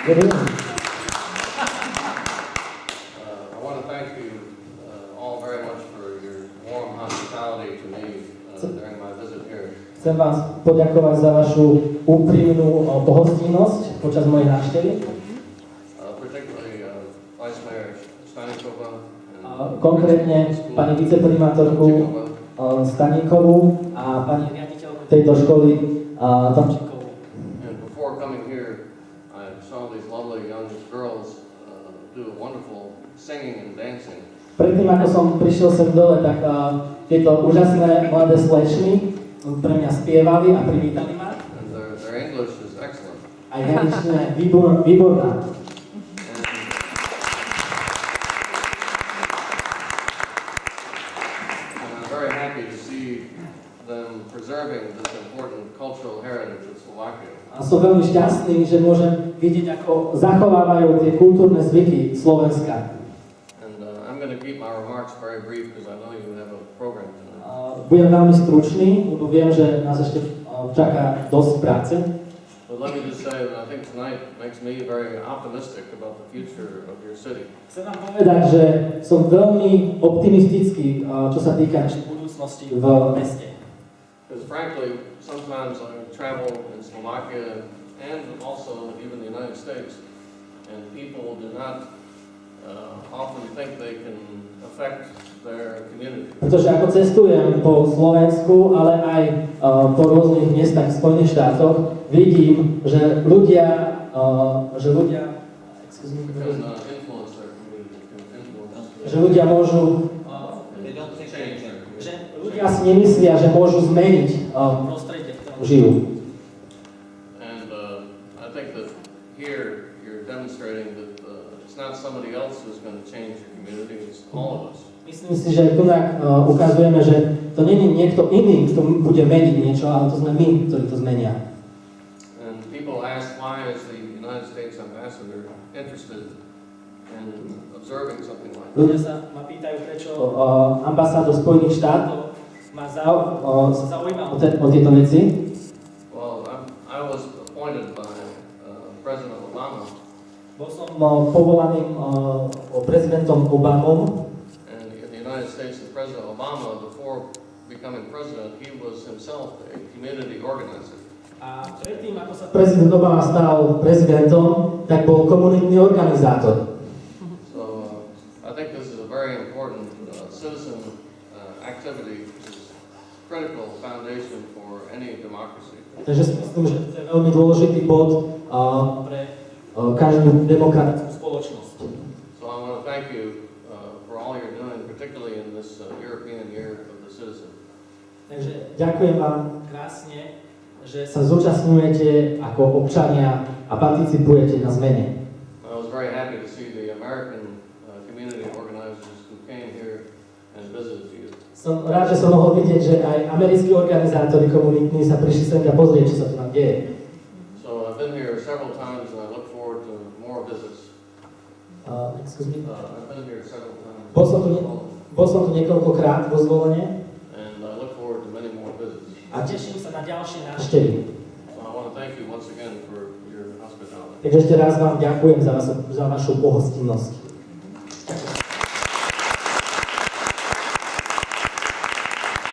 I want to thank you all very much for your warm hospitality to me during my visit here. Chcem vás poďakovať za vašu úprimnú pohostinnosť počas mojej návštevy. Particularly Vice Mayor Staníková. Konkrétne pani viceprimátorku Staníkovú a pani riaditeľku tejto školy Tomčíkovú. And before coming here, I saw these lovely young girls do wonderful singing and dancing. Predtým, ako som prišiel sem dole, tak tieto úžasné mladé slečny pre mňa spievali a privítali ma. And their English is excellent. A ich angličtina je výborná. And I'm very happy to see them preserving this important cultural heritage of Slovakia. A som veľmi šťastný, že môžem vidieť, ako zachovávajú tie kultúrne zvyky Slovenska. And I'm going to keep my remarks very brief because I know you have a program tonight. Budem veľmi stručný, lebo viem, že nás ešte čaká dosť práce. But let me just say that I think tonight makes me very optimistic about the future of your city. Chcem vám povedať, že som veľmi optimistický, čo sa týka našej budúcnosti v meste. Because frankly, sometimes I travel in Slovakia and also even the United States, and people do not often think they can affect their community. Pretože ako cestujem po Slovensku, ale aj po rôznych miestach v Spojených štátoch, vidím, že ľudia že ľudia môžu že ľudia si nemyslia, že môžu zmeniť prostredie, v ktorom žijú. And I think that here you're demonstrating that it's not somebody else who's going to change your community, it's all of us. Myslím si, že tu ukazujeme, že to nie je niekto iný, kto bude meniť niečo, ale to sme my, ktorí to zmenia. And people ask, why is the United States ambassador interested in observing something like that? Ľudia sa ma pýtajú, prečo ambasádor Spojených štátov sa zaujíma o tieto veci. Well, I was appointed by President Obama. Bol som povolaným prezidentom Obamom. United States, the President Obama, before becoming president, he was himself a community organizer. A predtým, ako sa prezident Obama stal prezidentom, tak bol komunitný organizátor. So I think this is a very important citizen activity, which is critical foundation for any democracy. Takže si myslím, že to je veľmi dôležitý bod pre každú demokratickú spoločnosť. So I want to thank you for all you're doing, particularly in this European Year of the Citizen. Takže ďakujem vám krásne, že sa zúčastňujete ako občania a participujete na zmene. I was very happy to see the American community organizers who came here and visited you. Som rád, že som mohol vidieť, že aj americkí organizátori komunitní sa prišli sem a pozrieť, čo sa tu nám deje. So I've been here several times and I look forward to more visits. Excuse me? I've been here several times. Bol som tu niekoľkokrát vo Zvolene. And I look forward to many more visits. A teším sa na ďalšie návštevy. So I want to thank you once again for your hospitality. Takže ešte raz vám ďakujem za vašu pohostinnosť.